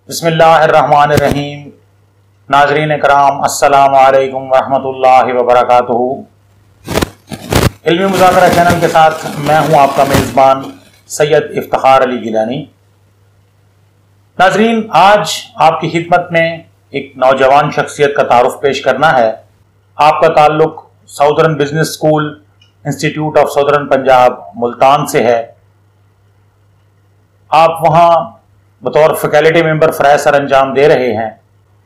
बिस्मिल्लाहिर्रहमानिर्रहीम। नाज़रीन कराम अस्सलामु अलैकुम वरहमतुल्लाहि वबरकातुहू। इल्मी मुज़ाकरा चैनल के साथ मैं हूं आपका मेज़बान सैयद इफ्तिखार अली गिलानी। नाज़रीन, आज आपकी खिदमत में एक नौजवान शख्सियत का तारुफ पेश करना है। आपका ताल्लुक southern business school institute of southern Punjab Multan से है। आप वहाँ बतौर फैकल्टी मेंबर फ़राइज़ सर अंजाम दे रहे हैं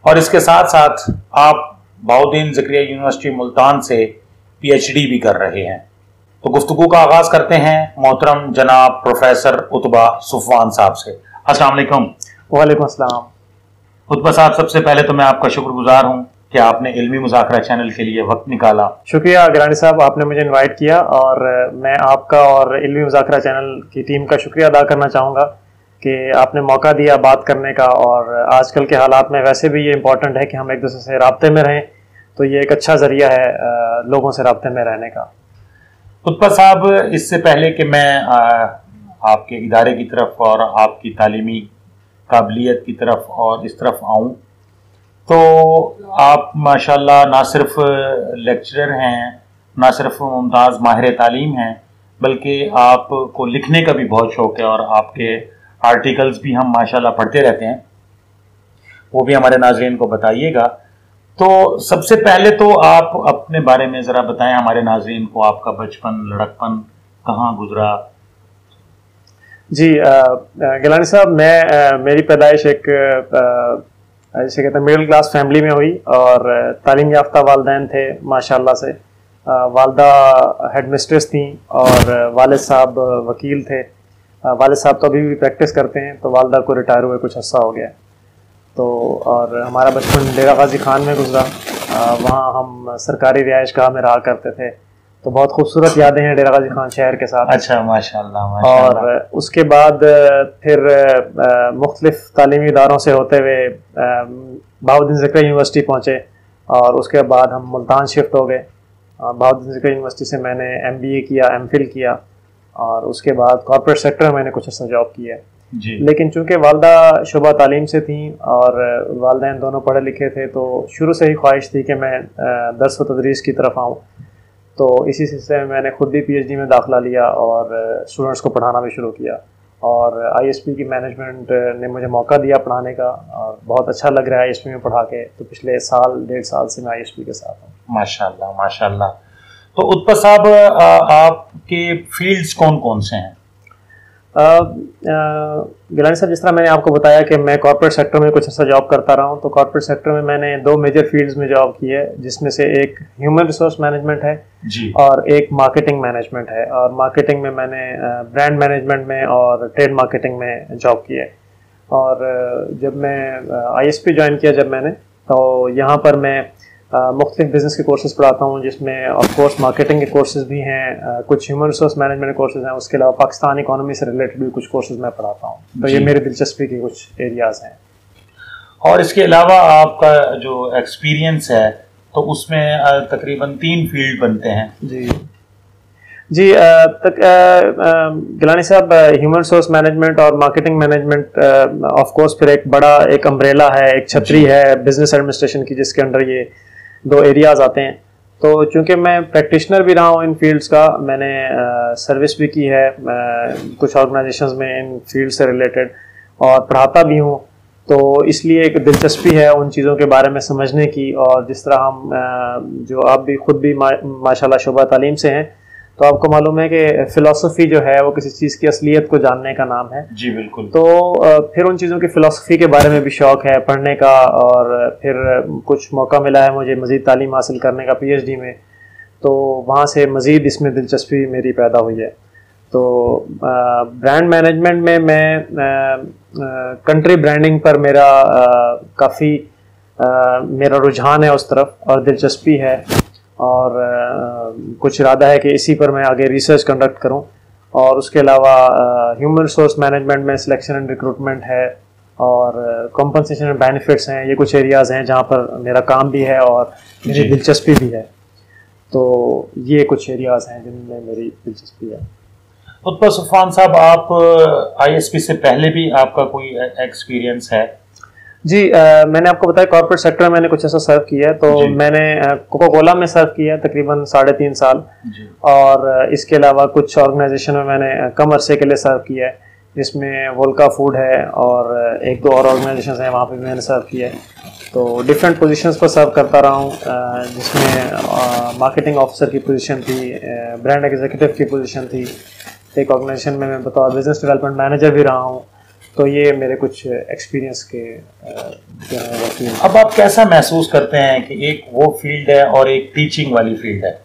और इसके साथ साथ आप बहाउद्दीन ज़करिया यूनिवर्सिटी मुल्तान से PhD भी कर रहे हैं। तो गुफ्तगू का आगाज़ करते हैं मोहतरम जनाब प्रोफेसर उत्बा सुफ़वान साहब से। अस्सलाम वालेकुम। वालेकुम अस्सलाम। उत्बा साहब, सबसे पहले तो मैं आपका शुक्रगुजार हूँ कि आपने इल्मी मुज़ाकरा चैनल के लिए वक्त निकाला। शुक्रिया गिलानी साहब, आपने मुझे इनवाइट किया और मैं आपका और इल्मी मुज़ाकरा चैनल की टीम का शुक्रिया अदा करना चाहूँगा कि आपने मौका दिया बात करने का। और आजकल के हालात में वैसे भी ये इम्पोर्टेंट है कि हम एक दूसरे से राब्ते में रहें, तो ये एक अच्छा ज़रिया है लोगों से राब्ते में रहने का। उत्बा साहब, इससे पहले कि मैं आपके इदारे की तरफ और आपकी तालीमी काबिलियत की तरफ और इस तरफ आऊँ, तो आप माशाल्लाह ना सिर्फ लेक्चरर हैं, ना सिर्फ मुमताज़ माहिर तालीम हैं, बल्कि आपको लिखने का भी बहुत शौक़ है और आपके आर्टिकल्स भी हम माशाल्लाह पढ़ते रहते हैं। वो भी हमारे नाज़रीन को बताइएगा। तो सबसे पहले तो आप अपने बारे में ज़रा बताएं हमारे नाज़रीन को, आपका बचपन लड़कपन कहाँ गुजरा? जी गिलानी साहब, मेरी पैदाइश एक जैसे कहते हैं मिडिल क्लास फैमिली में हुई और तालीम याफ्ता वालिदैन थे माशाल्लाह से। वालदा हेड मिस्ट्रेस थी और वालिद साहब वकील थे। वालिद साहब तो अभी भी प्रैक्टिस करते हैं, तो वालदा को रिटायर हुए कुछ अर्सा हो गया। तो और हमारा बचपन डेरा गाजी खान में गुजरा। वहाँ हम सरकारी रिहाइशगाह में रहा करते थे, तो बहुत खूबसूरत यादें हैं डेरा गाजी खान शहर के साथ। अच्छा, माशाल्लाह माशाल्लाह। और उसके बाद फिर मुख्तलिफ तालीमी इदारों से होते हुए बहाउद्दीन ज़करिया यूनिवर्सिटी पहुँचे और उसके बाद हम मुल्तान शिफ्ट हो गए। बहाउद्दीन ज़करिया यूनिवर्सिटी से मैंने MBA किया, MPhil किया और उसके बाद कॉर्पोरेट सेक्टर में मैंने कुछ अर्सा जॉब किया जी। लेकिन चूंकि वालदा शुबा तालीम से थी और वालिदैन दोनों पढ़े लिखे थे, तो शुरू से ही ख्वाहिश थी कि मैं दर्स व तदरीस की तरफ आऊँ। तो इसी सिलसिले में मैंने खुद भी PhD में दाखिला लिया और स्टूडेंट्स को पढ़ाना भी शुरू किया। और ISP की मैनेजमेंट ने मुझे मौका दिया पढ़ाने का और बहुत अच्छा लग रहा है ISP में पढ़ा के। तो पिछले साल 1.5 साल से मैं ISP के साथ हूँ। माशाल्लाह माशाल्लाह। तो उत्बा साहब, आपके फील्ड्स कौन कौन से हैं? गिलानी साहब, जिस तरह मैंने आपको बताया कि मैं कॉर्पोरेट सेक्टर में कुछ ऐसा जॉब करता रहा हूँ, तो कॉर्पोरेट सेक्टर में मैंने 2 मेजर फील्ड्स में जॉब की है, जिसमें से एक ह्यूमन रिसोर्स मैनेजमेंट है जी। और एक मार्केटिंग मैनेजमेंट है। और मार्केटिंग में मैंने ब्रांड मैनेजमेंट में और ट्रेड मार्केटिंग में जॉब की है। और जब मैं ISP ज्वाइन किया जब मैंने, तो यहाँ पर मैं मुख्तलिफ बिज़नेस के कोर्सेज़ पढ़ाता हूँ, जिसमें ऑफ कोर्स मार्केटिंग के कोर्सेज़ भी हैं, कुछ ह्यूमन रिसोर्स मैनेजमेंट के कोर्सेज़ हैं, उसके अलावा पाकिस्तान इकोनॉमी से रिलेटेड भी कुछ कोर्सेज़ मैं पढ़ाता हूँ। तो ये मेरी दिलचस्पी के कुछ एरियाज़ हैं। और इसके अलावा आपका जो एक्सपीरियंस है, तो उसमें तकरीबन 3 फील्ड बनते हैं। जी गिलानी साहब, ह्यूमन रिसोर्स मैनेजमेंट और मार्केटिंग मैनेजमेंट ऑफ कोर्स फिर एक बड़ा एक अम्ब्रेला है, एक छतरी है बिजनेस एडमिनिस्ट्रेशन की, जिसके अंडर ये 2 एरियाज़ आते हैं। तो चूंकि मैं प्रैक्टिशनर भी रहा हूँ इन फील्ड्स का, मैंने सर्विस भी की है कुछ ऑर्गेनाइजेशंस में इन फील्ड से रिलेटेड और पढ़ाता भी हूँ, तो इसलिए एक दिलचस्पी है उन चीज़ों के बारे में समझने की। और जिस तरह हम जो आप भी खुद भी माशाल्लाह शुबा तालीम से हैं, तो आपको मालूम है कि फ़िलासफ़ी जो है वो किसी चीज़ की असलियत को जानने का नाम है। जी बिल्कुल। तो फिर उन चीज़ों की फ़िलासफ़ी के बारे में भी शौक़ है पढ़ने का। और फिर कुछ मौका मिला है मुझे मज़ीद तालीम हासिल करने का PhD में, तो वहाँ से मज़ीद इसमें दिलचस्पी मेरी पैदा हुई है। तो ब्रांड मैनेजमेंट में मैं कंट्री ब्रांडिंग पर मेरा काफ़ी मेरा रुझान है उस तरफ और दिलचस्पी है। और कुछ इरादा है कि इसी पर मैं आगे रिसर्च कंडक्ट करूं। और उसके अलावा ह्यूमन रिसोर्स मैनेजमेंट में सिलेक्शन एंड रिक्रूटमेंट है और कॉम्पनसेशन एंड बेनिफिट्स हैं। ये कुछ एरियाज़ हैं जहां पर मेरा काम भी है और मेरी दिलचस्पी भी है। तो ये कुछ एरियाज़ हैं जिनमें मेरी दिलचस्पी है। उत्बा सुफ़वान साहब, आप ISP से पहले भी आपका कोई एक्सपीरियंस है? जी मैंने आपको बताया कॉर्पोरेट सेक्टर में मैंने कुछ ऐसा सर्व किया है। तो मैंने कोका कोला में सर्व किया है तकरीबन 3.5 साल, और इसके अलावा कुछ ऑर्गेनाइजेशन में मैंने कम अरसे के लिए सर्व किया है, जिसमें वोल्का फूड है और एक दो और ऑर्गेनाइजेशन हैं, वहाँ पे भी मैंने सर्व किया है। तो डिफरेंट पोजीशंस पर सर्व करता रहा हूँ, जिसमें मार्केटिंग ऑफिसर की पोजीशन थी, ब्रांड एग्जीक्यूटिव की पोजीशन थी, एक ऑर्गेनाइजेशन में मैं बतौर बिजनेस डेवलपमेंट मैनेजर भी रहा हूँ। तो ये मेरे कुछ एक्सपीरियंस के अब आप कैसा महसूस करते हैं कि एक वो फील्ड है और एक टीचिंग वाली फील्ड है,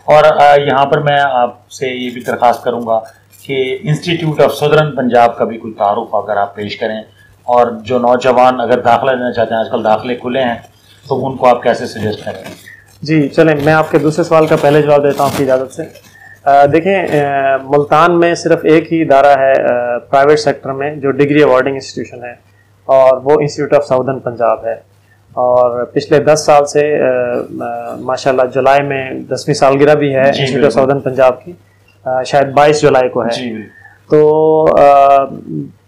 और यहाँ पर मैं आपसे ये भी दरख्वास्त करूँगा कि इंस्टीट्यूट ऑफ सदर्न पंजाब का भी कोई तारुफ अगर आप पेश करें, और जो नौजवान अगर दाखिला लेना चाहते हैं, आजकल दाखिले खुले हैं, तो उनको आप कैसे सजेस्ट करें? जी चलें, मैं आपके दूसरे सवाल का पहले जवाब देता हूँ आपकी इजाज़त से। देखें, मुल्तान में सिर्फ एक ही इदारा है प्राइवेट सेक्टर में जो डिग्री अवार्डिंग इंस्टीट्यूशन है, और वो इंस्टीट्यूट ऑफ साउदर्न पंजाब है। और पिछले 10 साल से माशाल्लाह जुलाई में 10वीं सालगिरह भी है इंस्टीट्यूट ऑफ साउदर्न पंजाब की, शायद 22 जुलाई को है। तो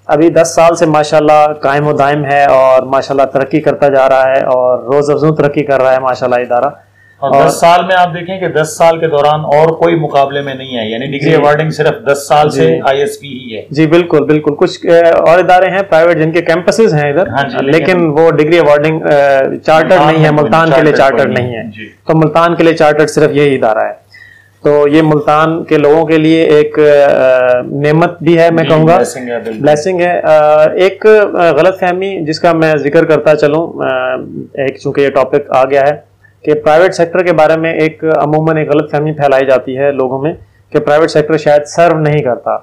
अभी 10 साल से माशाल्लाह कायम व दायम है और माशाल्लाह तरक्की करता जा रहा है, और रोज़ अफ़ज़ू तरक्की कर रहा है माशाल्लाह इदारा। और 10 साल में आप देखें कि 10 साल के दौरान और कोई मुकाबले में नहीं है, यानी डिग्री अवार्डिंग सिर्फ 10 साल से आईएसपी ही है। जी बिल्कुल बिल्कुल। कुछ और इदारे हैं प्राइवेट जिनके कैंपसेस हैं इधर, हाँ लेकिन वो डिग्री अवार्डिंग चार्टर्ड नहीं है, मुल्तान के लिए चार्टर्ड नहीं है। तो मुल्तान के लिए चार्टर्ड सिर्फ यही इदारा है। तो ये मुल्तान के लोगों के लिए एक नेमत भी है, मैं कहूँगा ब्लेसिंग है। एक गलत फहमी जिसका मैं जिक्र करता चलूँ, एक चूँकि ये टॉपिक आ गया है कि प्राइवेट सेक्टर के बारे में एक अमूमन एक गलत फहमी फैलाई जाती है लोगों में कि प्राइवेट सेक्टर शायद सर्व नहीं करता,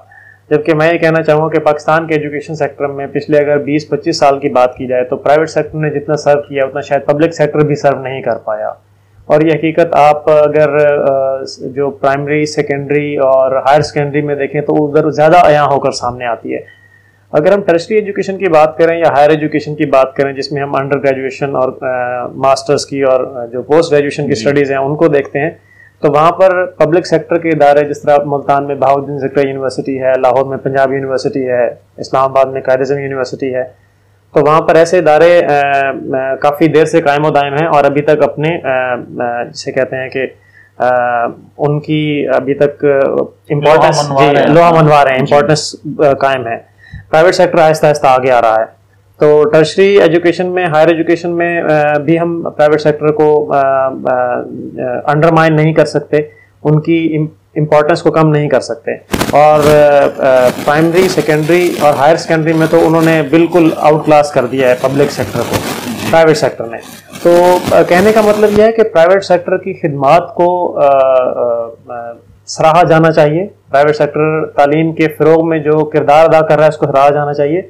जबकि मैं ये कहना चाहूँगा कि पाकिस्तान के एजुकेशन सेक्टर में पिछले अगर 20-25 साल की बात की जाए तो प्राइवेट सेक्टर ने जितना सर्व किया उतना शायद पब्लिक सेक्टर भी सर्व नहीं कर पाया। और ये हकीकत आप अगर जो प्राइमरी, सेकेंडरी और हायर सेकेंडरी में देखें तो उधर ज़्यादा अयां होकर सामने आती है। अगर हम टर्शरी एजुकेशन की बात करें या हायर एजुकेशन की बात करें, जिसमें हम अंडर ग्रेजुएशन और मास्टर्स की और जो पोस्ट ग्रेजुएशन की स्टडीज़ हैं उनको देखते हैं, तो वहाँ पर पब्लिक सेक्टर के इदारे जिस तरह मुल्तान में बहाउद्दीन ज़िक्र यूनिवर्सिटी है, लाहौर में पंजाब यूनिवर्सिटी है, इस्लामाबाद में कायद-ए-आज़म यूनिवर्सिटी है, तो वहाँ पर ऐसे इदारे काफ़ी देर से कायम व दायम हैं और अभी तक अपने जिसे कहते हैं कि उनकी अभी तक इम्पोर्टेंस लोहा मनवा रहे हैं, इम्पोर्टेंस कायम है। प्राइवेट सेक्टर आहिस्ता आहिस्ता आगे आ रहा है। तो टर्शरी एजुकेशन में, हायर एजुकेशन में भी हम प्राइवेट सेक्टर को अंडरमाइन नहीं कर सकते, उनकी इम्पोर्टेंस को कम नहीं कर सकते। और प्राइमरी, सेकेंडरी और हायर सेकेंडरी में तो उन्होंने बिल्कुल आउट क्लास कर दिया है पब्लिक सेक्टर को, प्राइवेट सेक्टर ने। तो कहने का मतलब यह है कि प्राइवेट सेक्टर की खिदमात को सराहा जाना चाहिए। प्राइवेट सेक्टर तालीम के फ़रोग में जो किरदार अदा कर रहा है उसको सराहा जाना चाहिए,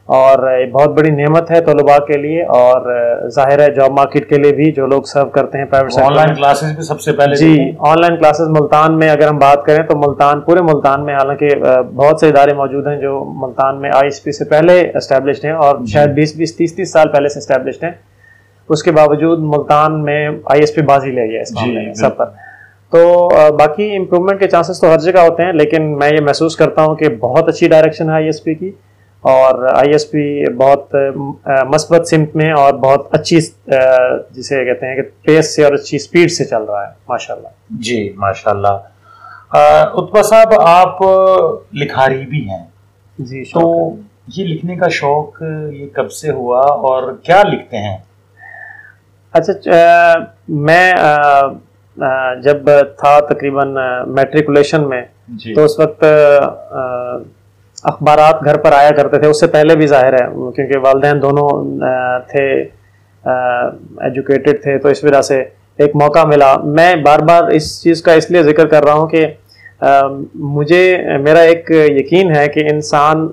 और बहुत बड़ी नेमत है तलबा के लिए, और जाहिर है जॉब मार्केट के लिए भी जो लोग सर्व करते हैं प्राइवेट सेक्टर। ऑनलाइन क्लासेस भी सबसे पहले जी, ऑनलाइन क्लासेस मुल्तान में अगर हम बात करें तो मुल्तान, पूरे मुल्तान में हालांकि बहुत से इदारे मौजूद हैं जो मुल्तान में आईएसपी से पहले एस्टेब्लिश्ड हैं और शायद 20-20, 30-30 साल पहले से एस्टेब्लिश्ड हैं, उसके बावजूद मुल्तान में आईएसपी बाजी ले गया इस मामले में सब पर। तो बाकी इम्प्रूवमेंट के चांसेस तो हर जगह होते हैं, लेकिन मैं ये महसूस करता हूँ कि बहुत अच्छी डायरेक्शन है आईएसपी की, और आईएसपी बहुत मस्बत सिमत में और बहुत अच्छी जिसे कहते हैं कि पेस से और अच्छी स्पीड से चल रहा है माशाल्लाह। जी माशाल्लाह। उत्पा साहब, आप लिखारी भी हैं जी, तो ये लिखने का शौक ये कब से हुआ और क्या लिखते हैं? अच्छा, मैं जब था तकरीबन मैट्रिकुलेशन में, तो उस वक्त अखबारात घर पर आया करते थे, उससे पहले भी जाहिर है क्योंकि वालिदैन दोनों थे, एजुकेटेड थे, तो इस वजह से एक मौका मिला। मैं बार बार इस चीज़ का इसलिए जिक्र कर रहा हूँ कि मेरा एक यकीन है कि इंसान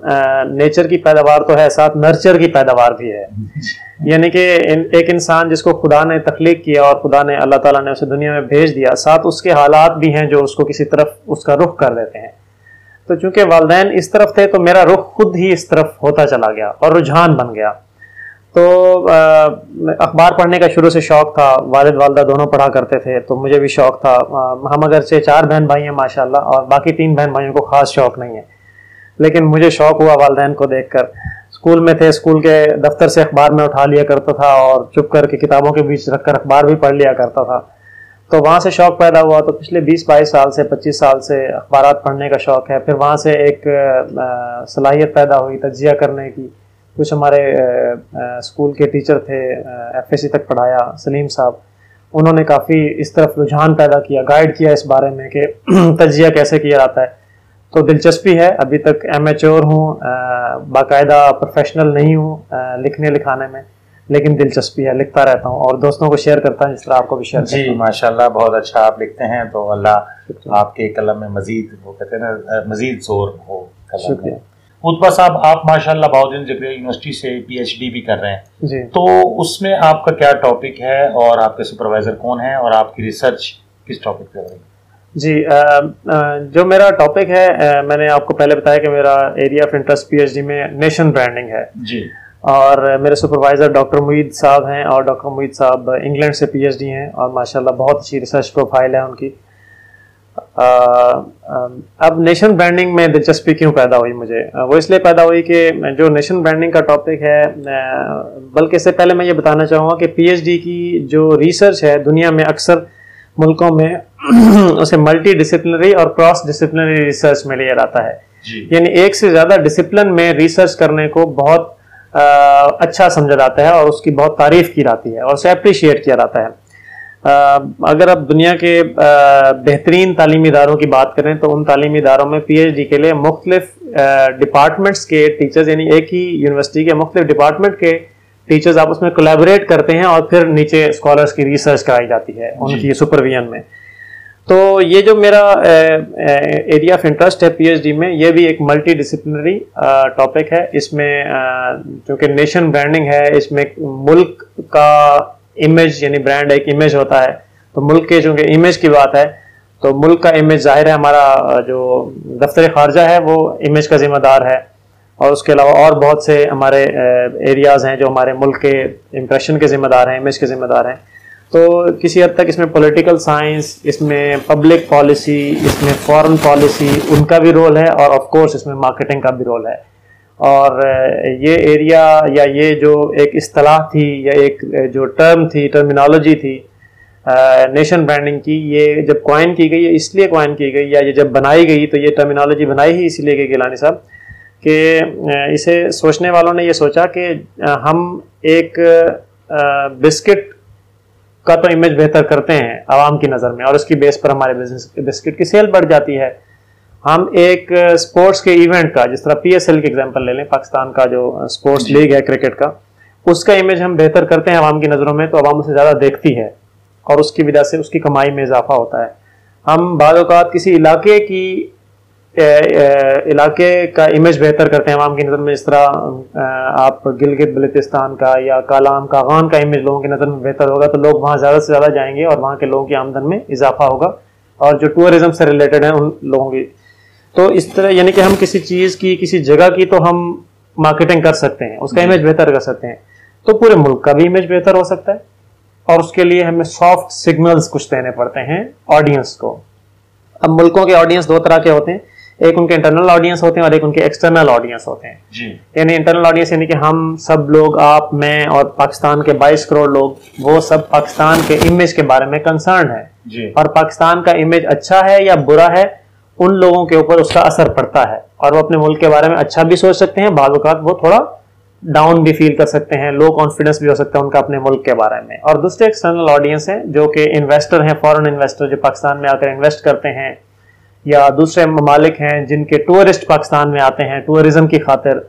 नेचर की पैदावार तो है, साथ नर्चर की पैदावार भी है। यानी कि एक इंसान जिसको खुदा ने तख्लीक किया और खुदा ने, अल्लाह ताला ने उसे दुनिया में भेज दिया, साथ उसके हालात भी हैं जो उसको किसी तरफ उसका रुख कर देते हैं। तो चूंकि वालिदैन इस तरफ थे तो मेरा रुख खुद ही इस तरफ होता चला गया और रुझान बन गया। तो अखबार पढ़ने का शुरू से शौक़ था, वालिद वालिदा दोनों पढ़ा करते थे, तो मुझे भी शौक़ था। हम अगरचे 4 बहन भाई हैं माशाल्लाह, और बाकी 3 बहन भाइयों को ख़ास शौक़ नहीं है, लेकिन मुझे शौक़ हुआ वालिदैन को देखकर। स्कूल में थे, स्कूल के दफ्तर से अखबार में उठा लिया करता था और चुप करके किताबों के बीच रखकर अखबार भी पढ़ लिया करता था। तो वहाँ से शौक़ पैदा हुआ। तो पिछले 20-22 साल से 25 साल से अखबारात पढ़ने का शौक़ है। फिर वहाँ से एक सलाहियत पैदा हुई तज्जिया करने की। कुछ हमारे स्कूल के टीचर थे, FSC तक पढ़ाया सलीम साहब, उन्होंने काफ़ी इस तरफ रुझान पैदा किया, गाइड किया इस बारे में कि तज्जिया कैसे किया जाता है। तो दिलचस्पी है। अभी तक एमेच्योर हूँ, बाकायदा प्रोफेशनल नहीं हूँ लिखने लिखाने में, लेकिन दिलचस्पी है, लिखता रहता हूँ और दोस्तों को शेयर करता हूँ जिस तरह आपको भी शेयर करता हूँ। जी माशाल्लाह, बहुत अच्छा आप लिखते हैं। तो अल्लाह आपके कलम में मजीद, वो कहते हैं ना, मजीद जोर हो कलम में। मुतबा साहब, आप माशाल्लाह बाउद्दीन ज़िक्रिया यूनिवर्सिटी से PhD भी कर रहे हैं जी। तो उसमें आपका क्या टॉपिक है और आपके सुपरवाइजर कौन है और आपकी रिसर्च किस टॉपिक पे हो रही है? जी, जो मेरा टॉपिक है, मैंने आपको पहले बताया कि मेरा एरिया ऑफ इंटरेस्ट PhD में नेशन ब्रांडिंग है जी। और मेरे सुपरवाइज़र डॉक्टर मुईद साहब हैं और डॉक्टर मुईद साहब इंग्लैंड से PhD हैं और माशाल्लाह बहुत अच्छी रिसर्च प्रोफाइल है उनकी। अब नेशन ब्रांडिंग में दिलचस्पी क्यों पैदा हुई मुझे? वो इसलिए पैदा हुई कि जो नेशन ब्रांडिंग का टॉपिक है, बल्कि इससे पहले मैं ये बताना चाहूँगा कि PhD की जो रिसर्च है दुनिया में अक्सर मुल्कों में उसे मल्टी डिसिप्लिनरी और क्रॉस डिसिप्लिनरी रिसर्च में लिया जाता है। यानी एक से ज़्यादा डिसिप्लिन में रिसर्च करने को बहुत अच्छा समझा जाता है और उसकी बहुत तारीफ की जाती है और उसे अप्रिशिएट किया जाता है। अगर आप दुनिया के बेहतरीन तालीमी इदारों की बात करें तो उन तालीमी इदारों में PhD के लिए मुख्तलिफ डिपार्टमेंट्स के टीचर्स, यानी एक ही यूनिवर्सिटी के मुख्तलिफ डिपार्टमेंट के टीचर्स आपस में कोलैबोरेट करते हैं और फिर नीचे स्कॉलर्स की रिसर्च कराई जाती है उनकी सुपरविजन में। तो ये जो मेरा एरिया ऑफ इंटरेस्ट है PhD में, ये भी एक मल्टी डिसिप्लिनरी टॉपिक है। इसमें चूँकि नेशन ब्रांडिंग है, इसमें मुल्क का इमेज, यानी ब्रांड एक इमेज होता है, तो मुल्क के चूँकि इमेज की बात है तो मुल्क का इमेज जाहिर है हमारा जो दफ्तर खारजा है वो इमेज का जिम्मेदार है और उसके अलावा और बहुत से हमारे एरियाज़ हैं जो हमारे मुल्क के इम्प्रेशन के ज़िम्मेदार हैं, इमेज के ज़िम्मेदार हैं। तो किसी हद तक इसमें पॉलिटिकल साइंस, इसमें पब्लिक पॉलिसी, इसमें फॉरेन पॉलिसी, उनका भी रोल है और ऑफ कोर्स इसमें मार्केटिंग का भी रोल है। और ये एरिया या ये जो एक इस्तिलाह थी या एक जो टर्म थी, टर्मिनोलॉजी थी नेशन ब्रांडिंग की, ये जब कॉइन की गई, इसलिए कॉइन की गई या ये जब बनाई गई, तो ये टर्मिनोलॉजी बनाई ही इसलिए गई गिलानी साहब कि इसे सोचने वालों ने ये सोचा कि हम एक बिस्किट का तो इमेज बेहतर करते हैं आवाम की नज़र में और उसकी बेस पर हमारे बिजनेस बिस्किट की सेल बढ़ जाती है। हम एक स्पोर्ट्स के इवेंट का, जिस तरह PSL की एग्जांपल ले लें, पाकिस्तान का जो स्पोर्ट्स लीग है क्रिकेट का, उसका इमेज हम बेहतर करते हैं आवाम की नज़रों में, तो आवाम उसे ज़्यादा देखती है और उसकी वजह से उसकी कमाई में इजाफा होता है। हम बाज़ औक़ात किसी इलाके का इमेज बेहतर करते हैं आवाम की नज़र में, जिस तरह आप गिलगित बल्तिस्तान का या कालाम का गान का इमेज लोगों की नज़र में बेहतर होगा तो लोग वहाँ ज़्यादा से ज़्यादा जाएंगे और वहाँ के लोगों की आमदन में इजाफा होगा और जो टूरिज्म से रिलेटेड है उन लोगों की। तो इस तरह यानी कि हम किसी चीज़ की, किसी जगह की तो हम मार्केटिंग कर सकते हैं, उसका इमेज बेहतर कर सकते हैं, तो पूरे मुल्क का भी इमेज बेहतर हो सकता है और उसके लिए हमें सॉफ्ट सिग्नल्स कुछ देने पड़ते हैं ऑडियंस को। अब मुल्कों के ऑडियंस दो तरह के होते हैं, एक उनके इंटरनल ऑडियंस होते हैं और एक उनके एक्सटर्नल ऑडियंस होते हैं। यानी इंटरनल ऑडियंस यानी कि हम सब लोग, आप, मैं और पाकिस्तान के 22 करोड़ लोग, वो सब पाकिस्तान के इमेज के बारे में कंसर्न है और पाकिस्तान का इमेज अच्छा है या बुरा है उन लोगों के ऊपर उसका असर पड़ता है और वो अपने मुल्क के बारे में अच्छा भी सोच सकते हैं, बाद वक़्त वो थोड़ा डाउन भी फील कर सकते हैं, लो कॉन्फिडेंस भी हो सकता है उनका अपने मुल्क के बारे में। और दूसरे एक्सटर्नल ऑडियंस हैं जो कि इन्वेस्टर हैं, फॉरेन इन्वेस्टर जो पाकिस्तान में आकर इन्वेस्ट करते हैं, या दूसरे ममालिक हैं जिनके टूरिस्ट पाकिस्तान में आते हैं टूरिज्म की खातिर।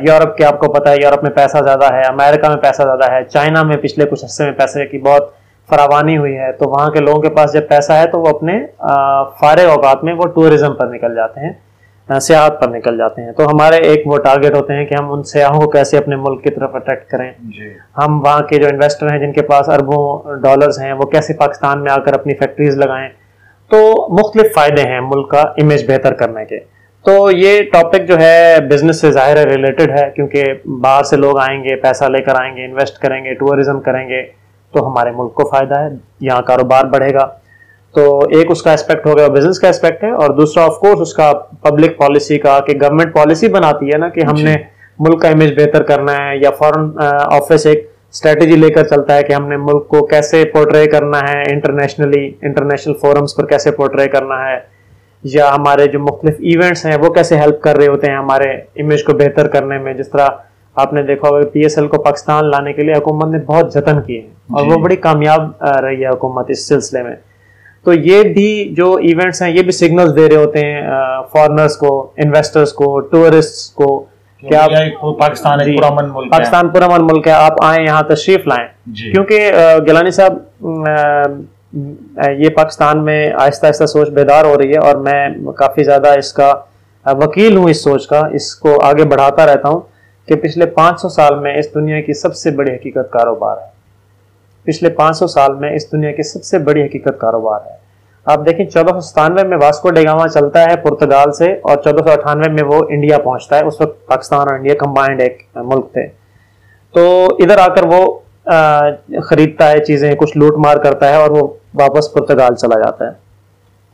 यूरोप के, आपको पता है यूरोप में पैसा ज़्यादा है, अमेरिका में पैसा ज़्यादा है, चाइना में पिछले कुछ हिस्से में पैसे की बहुत फरावानी हुई है, तो वहाँ के लोगों के पास जब पैसा है तो वो अपने फारिग औकात में वो टूरिज्म पर निकल जाते हैं, सियाहत पर निकल जाते हैं। तो हमारे एक वो टारगेट होते हैं कि हम उन सियाहों को कैसे अपने मुल्क की तरफ अट्रैक्ट करें। हम वहाँ के जो इन्वेस्टर हैं जिनके पास अरबों डॉलर्स हैं वो कैसे पाकिस्तान में आकर अपनी फैक्ट्रीज लगाएं। तो मुख्तलिफ फ़ायदे हैं मुल्क का इमेज बेहतर करने के। तो ये टॉपिक जो है बिजनेस से ज़ाहिर है रिलेटेड है, क्योंकि बाहर से लोग आएंगे, पैसा लेकर आएंगे, इन्वेस्ट करेंगे, टूरिज्म करेंगे, तो हमारे मुल्क को फ़ायदा है, यहाँ कारोबार बढ़ेगा। तो एक उसका एस्पेक्ट हो गया, बिजनेस का एस्पेक्ट है, और दूसरा ऑफ कोर्स उसका पब्लिक पॉलिसी का, कि गवर्नमेंट पॉलिसी बनाती है ना कि हमने मुल्क का इमेज बेहतर करना है, या फॉरेन ऑफिस एक स्ट्रेटेजी लेकर चलता है कि हमने मुल्क को कैसे पोर्ट्रे करना है इंटरनेशनली, इंटरनेशनल फोरम्स पर कैसे पोर्ट्रे करना है, या हमारे जो मुख्तलिफ इवेंट्स हैं वो कैसे हेल्प कर रहे होते हैं हमारे इमेज को बेहतर करने में। जिस तरह आपने देखा होगा PSL को पाकिस्तान लाने के लिए हुकूमत ने बहुत जतन किए हैं और वो बड़ी कामयाब रही है हुकूमत इस सिलसिले में। तो ये भी जो इवेंट्स हैं ये भी सिग्नल्स दे रहे होते हैं फॉरेनर्स को, इन्वेस्टर्स को, टूरिस्ट्स को कि आप पाकिस्तान एक पुरअमन मुल्क है, पाकिस्तान पुरअमन मुल्क है, आप आए यहाँ तशरीफ लाएं। क्योंकि गिलानी साहब ये पाकिस्तान में आहिस्ता आहिस्ता सोच बेदार हो रही है और मैं काफ़ी ज़्यादा इसका वकील हूँ इस सोच का, इसको आगे बढ़ाता रहता हूँ कि पिछले 500 साल में इस दुनिया की सबसे बड़ी हकीकत कारोबार है। पिछले 500 साल में इस दुनिया की सबसे बड़ी हकीकत कारोबार है। आप देखें 1497 में वास्को डे गामा चलता है पुर्तगाल से और 1498 में वो इंडिया पहुंचता है। उस वक्त पाकिस्तान और इंडिया कंबाइंड एक मुल्क थे। तो इधर आकर वो खरीदता है चीज़ें, कुछ लूट मार करता है और वो वापस पुर्तगाल चला जाता है।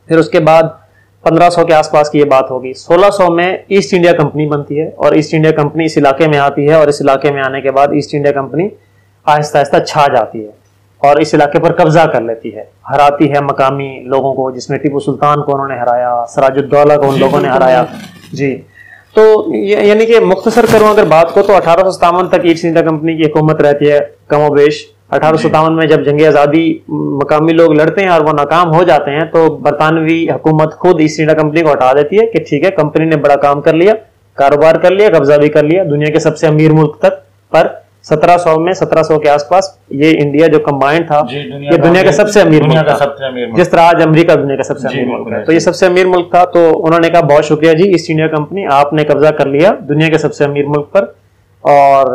फिर उसके बाद 1500 के आसपास की ये बात होगी। 1600 में ईस्ट इंडिया कंपनी बनती है और ईस्ट इंडिया कंपनी इस इलाके में आती है और इस इलाके में आने के बाद east India company Aahista Aahista छा जाती है और इस इलाके पर कब्जा कर लेती है, हराती है मकामी लोगों को, जिसमें टीपू सुल्तान को उन्होंने हराया, सिराजुद्दौला को उन लोगों ने हराया जी। तो यानी कि मुख्तसर करूं अगर बात को तो 1857 तक ईस्ट इंडिया कंपनी की हुकूमत रहती है कमोबेश। 1857 में जब जंग आज़ादी मकामी लोग लड़ते हैं और वो नाकाम हो जाते हैं तो बरतानवी हुकूमत खुद ईस्ट इंडिया कंपनी को हटा देती है कि ठीक है कंपनी ने बड़ा काम कर लिया, कारोबार कर लिया, कब्जा भी कर लिया दुनिया के सबसे अमीर मुल्क तक। पर 1700 में 1700 के आसपास ये इंडिया जो कंबाइंड था ये दुनिया का सबसे अमीर मुल्क था, जिस तरह आज अमेरिका दुनिया का सबसे अमीर मुल्क है। तो ये सबसे अमीर मुल्क था। तो उन्होंने कहा बहुत शुक्रिया जी ईस्ट इंडिया कंपनी, आपने कब्जा कर लिया दुनिया के सबसे अमीर मुल्क पर और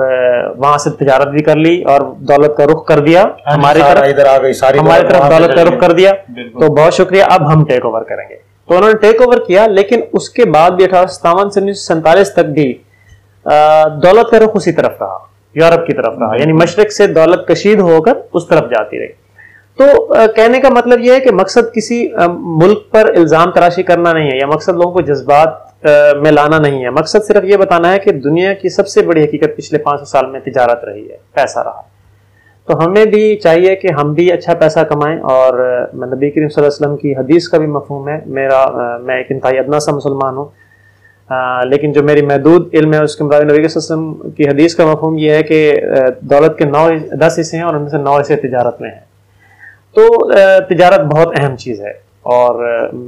वहां से तिजारत भी कर ली और दौलत का रुख कर दिया हमारी तरफ, इधर आ गई सारी हमारी तरफ दौलत का रुख कर दिया। तो बहुत शुक्रिया, अब हम टेक ओवर करेंगे। तो उन्होंने टेक ओवर किया, लेकिन उसके बाद भी 1857 से 1947 तक भी दौलत का रुख उसी तरफ रहा, यूरोप की तरफ रहा, यानी मशरिक से दौलत कशीद होकर उस तरफ जाती रही। तो कहने का मतलब यह है कि मकसद किसी मुल्क पर इल्जाम तराशी करना नहीं है या मकसद लोगों को जज्बात में लाना नहीं है। मकसद सिर्फ ये बताना है कि दुनिया की सबसे बड़ी हकीकत पिछले 500 साल में तिजारत रही है, पैसा रहा। तो हमें भी चाहिए कि हम भी अच्छा पैसा कमाएं और नबी करीम सल्लल्लाहु अलैहि वसल्लम की हदीस का भी मफहूम है। मैं एक इंतहाई अदना सा मुसलमान हूँ, लेकिन जो मेरी महदूद इल्म है उसके मुताबिक नबी सल्लल्लाहु अलैहि वसल्लम की हदीस का मफहूम यह है कि दौलत के 10 हिस्से हैं और उनमें से 9 हिस्से तिजारत में हैं। तो तिजारत बहुत अहम चीज़ है और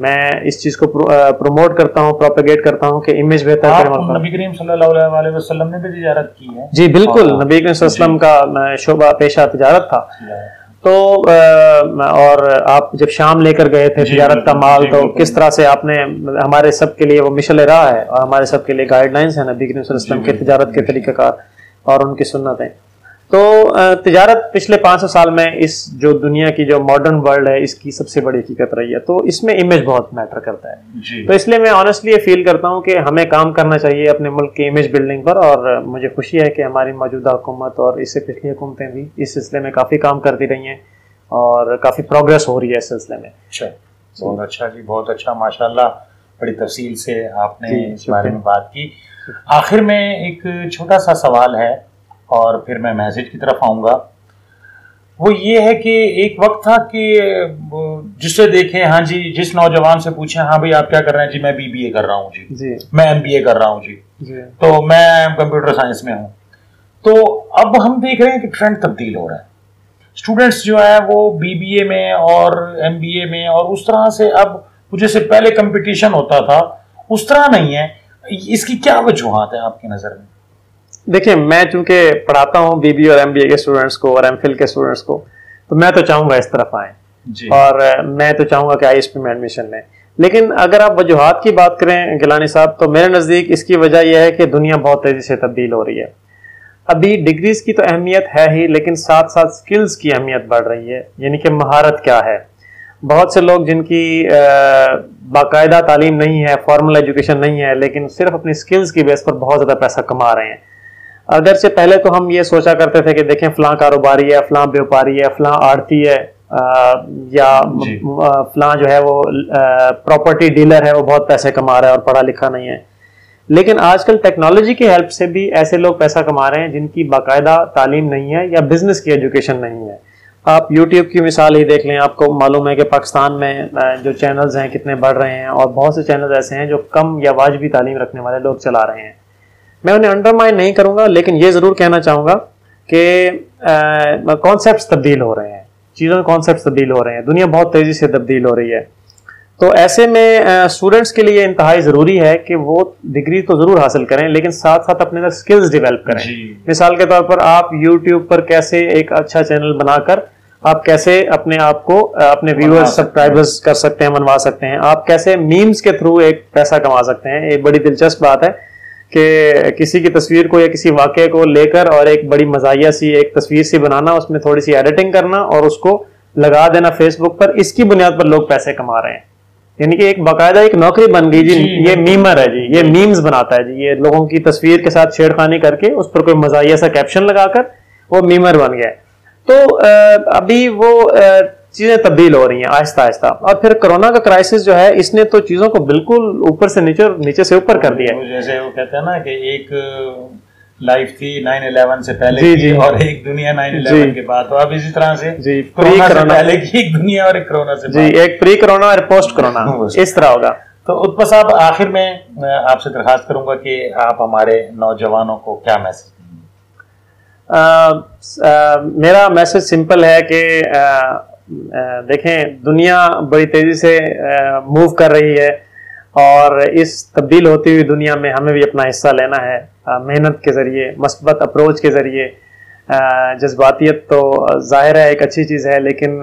मैं इस चीज़ को प्रमोट करता हूँ, प्रोपेगेट करता हूँ कि इमेज बेहतर करें। नबी करीम सल्लल्लाहु अलैहि वसल्लम ने भी तिजारत की है जी, बिल्कुल। नबी करीम सल्लल्लाहु अलैहि वसल्लम का शोबा पेशा तिजारत था। तो और आप जब शाम लेकर गए थे तिजारत का माल, तो किस तरह से आपने हमारे सब के लिए वो मिशल राह है और हमारे सब के लिए गाइडलाइंस है नबी करीम सल्लल्लाहु अलैहि वसल्लम के तिजारत के तरीक़ाकार और उनकी सुन्नतें। तो तिजारत पिछले 500 साल में इस जो दुनिया की जो मॉडर्न वर्ल्ड है इसकी सबसे बड़ी हकीकत रही है। तो इसमें इमेज बहुत मैटर करता है। तो इसलिए मैं ऑनेस्टली ये फील करता हूँ कि हमें काम करना चाहिए अपने मुल्क की इमेज बिल्डिंग पर और मुझे खुशी है कि हमारी मौजूदा हुकूमत और इससे पिछली हुकूमतें भी इस सिलसिले में काफ़ी काम करती रही हैं और काफ़ी प्रोग्रेस हो रही है इस सिलसिले में। अच्छा, बहुत अच्छा जी, बहुत अच्छा, माशाल्लाह, बड़ी तफसील से आपने इस बारे में बात की। आखिर में एक छोटा सा सवाल है और फिर मैं मैसेज की तरफ आऊँगा। वो ये है कि एक वक्त था कि जिसे देखें, हाँ जी, जिस नौजवान से पूछें, हाँ भाई आप क्या कर रहे हैं जी, मैं BBA कर रहा हूँ जी, मैं MBA कर रहा हूँ जी, तो मैं कंप्यूटर साइंस में हूँ। तो अब हम देख रहे हैं कि ट्रेंड तब्दील हो रहा है। स्टूडेंट्स जो है वो BBA में और MBA में और उस तरह से अब जैसे पहले कंपटीशन होता था उस तरह नहीं है। इसकी क्या वजूहात है आपकी नज़र में? देखिए, मैं चूंकि पढ़ाता हूँ BBA और MBA के स्टूडेंट्स को और MPhil के स्टूडेंट्स को, तो मैं तो चाहूँगा इस तरफ आएँ और मैं तो चाहूँगा कि ISP में एडमिशन लें। लेकिन अगर आप वजूहात की बात करें गिलानी साहब, तो मेरे नज़दीक इसकी वजह यह है कि दुनिया बहुत तेज़ी से तब्दील हो रही है। अभी डिग्रीज की तो अहमियत है ही, लेकिन साथ साथ स्किल्स की अहमियत बढ़ रही है, यानी कि महारत क्या है। बहुत से लोग जिनकी बाकायदा तालीम नहीं है, फॉर्मल एजुकेशन नहीं है, लेकिन सिर्फ अपनी स्किल्स की बेस पर बहुत ज़्यादा पैसा कमा रहे हैं। अगर से पहले तो हम ये सोचा करते थे कि देखें फलां कारोबारी है, फलां व्यापारी है, फलां आड़ती है या फलां जो है वो प्रॉपर्टी डीलर है, वो बहुत पैसे कमा रहा है और पढ़ा लिखा नहीं है। लेकिन आजकल टेक्नोलॉजी की हेल्प से भी ऐसे लोग पैसा कमा रहे हैं जिनकी बाकायदा तालीम नहीं है या बिजनेस की एजुकेशन नहीं है। आप YouTube की मिसाल ही देख लें, आपको मालूम है कि पाकिस्तान में जो चैनल्स हैं कितने बढ़ रहे हैं, और बहुत से चैनल्स ऐसे हैं जो कम या वाजिबी तालीम रखने वाले लोग चला रहे हैं। मैं उन्हें अंडरमाइन नहीं करूँगा, लेकिन ये ज़रूर कहना चाहूँगा कि कॉन्सेप्ट्स तब्दील हो रहे हैं, चीज़ों के कॉन्सेप्ट्स तब्दील हो रहे हैं, दुनिया बहुत तेज़ी से तब्दील हो रही है। तो ऐसे में स्टूडेंट्स के लिए इंतहाई ज़रूरी है कि वो डिग्री तो ज़रूर हासिल करें, लेकिन साथ साथ अपने अंदर स्किल्स डेवलप करें। मिसाल के तौर पर आप YouTube पर कैसे एक अच्छा चैनल बनाकर आप कैसे अपने आप को अपने व्यूअर्स सब्सक्राइबर्स कर सकते हैं, मनवा सकते हैं, आप कैसे मीम्स के थ्रू एक पैसा कमा सकते हैं। एक बड़ी दिलचस्प बात है कि किसी की तस्वीर को या किसी वाक़े को लेकर और एक बड़ी मज़ाहिया सी एक तस्वीर सी बनाना, उसमें थोड़ी सी एडिटिंग करना और उसको लगा देना फेसबुक पर, इसकी बुनियाद पर लोग पैसे कमा रहे हैं। यानी कि एक बाकायदा एक नौकरी बन गई जी, ये मीमर है जी, ये मीम्स बनाता है जी, ये लोगों की तस्वीर के साथ छेड़खानी करके उस पर कोई मज़ाहिया सा कैप्शन लगाकर वो मीमर बन गया। तो अभी वो चीजें तब्दील हो रही हैं आहिस्ता आहिस्ता। और फिर कोरोना का क्राइसिस जो है, इसने तो चीजों को बिल्कुल ऊपर से नीचे से ऊपर कर दिया। जैसे वो कहते हैं ना कि एक लाइफ थी 9/11 से पहले की और एक दुनिया 9/11 के बाद। तो अब इसी तरह से जी, कोरोना से पहले की एक दुनिया और एक कोरोना से जी, एक प्री कोरोना और पोस्ट कोरोना, इस तरह होगा। तो उत्पा साहब, आखिर में आपसे दरखास्त करूंगा कि आप हमारे नौजवानों को क्या मैसेज देंगे? मेरा मैसेज सिंपल है कि देखें, दुनिया बड़ी तेजी से मूव कर रही है और इस तब्दील होती हुई दुनिया में हमें भी अपना हिस्सा लेना है, मेहनत के ज़रिए, मस्बत अप्रोच के ज़रिए। जज्बातियत तो ज़ाहिर है एक अच्छी चीज़ है, लेकिन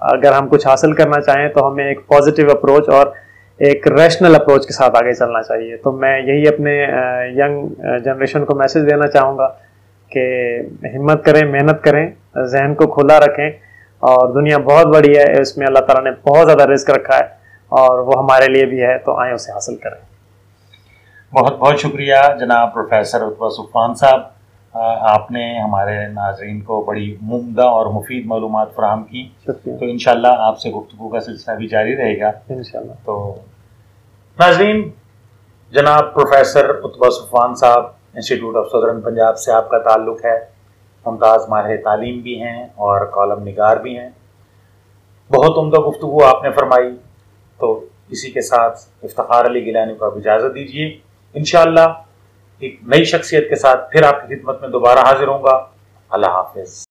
अगर हम कुछ हासिल करना चाहें तो हमें एक पॉजिटिव अप्रोच और एक रैशनल अप्रोच के साथ आगे चलना चाहिए। तो मैं यही अपने यंग जनरेशन को मैसेज देना चाहूँगा कि हिम्मत करें, मेहनत करें, जहन को खुला रखें, और दुनिया बहुत बड़ी है, इसमें अल्लाह ताला ने बहुत ज़्यादा रिस्क रखा है और वो हमारे लिए भी है, तो आए उसे हासिल करें। बहुत बहुत शुक्रिया जनाब प्रोफेसर उत्पा सुफ़ान साहब, आपने हमारे नाज़रीन को बड़ी मुमदा और मुफीद मालूमात फराहम की। तो इंशाल्लाह आपसे गुफ्तगू का सिलसिला भी जारी रहेगा इंशाल्लाह। तो नाज़रीन, जनाब प्रोफेसर उत्पा सुफ़ान साहब, इंस्टीट्यूट ऑफ सदर्न पंजाब से आपका ताल्लुक़ है, मुमताज़ माहिर तालीम भी हैं और कॉलम निगार भी हैं। बहुत उम्दा गुफ्तगू आपने फरमाई। तो इसी के साथ इफ्तिखार अली गिलानी को आप इजाज़त दीजिए। इंशाअल्लाह एक नई शख्सियत के साथ फिर आपकी खिदमत में दोबारा हाजिर होऊंगा। अल्लाह हाफिज़।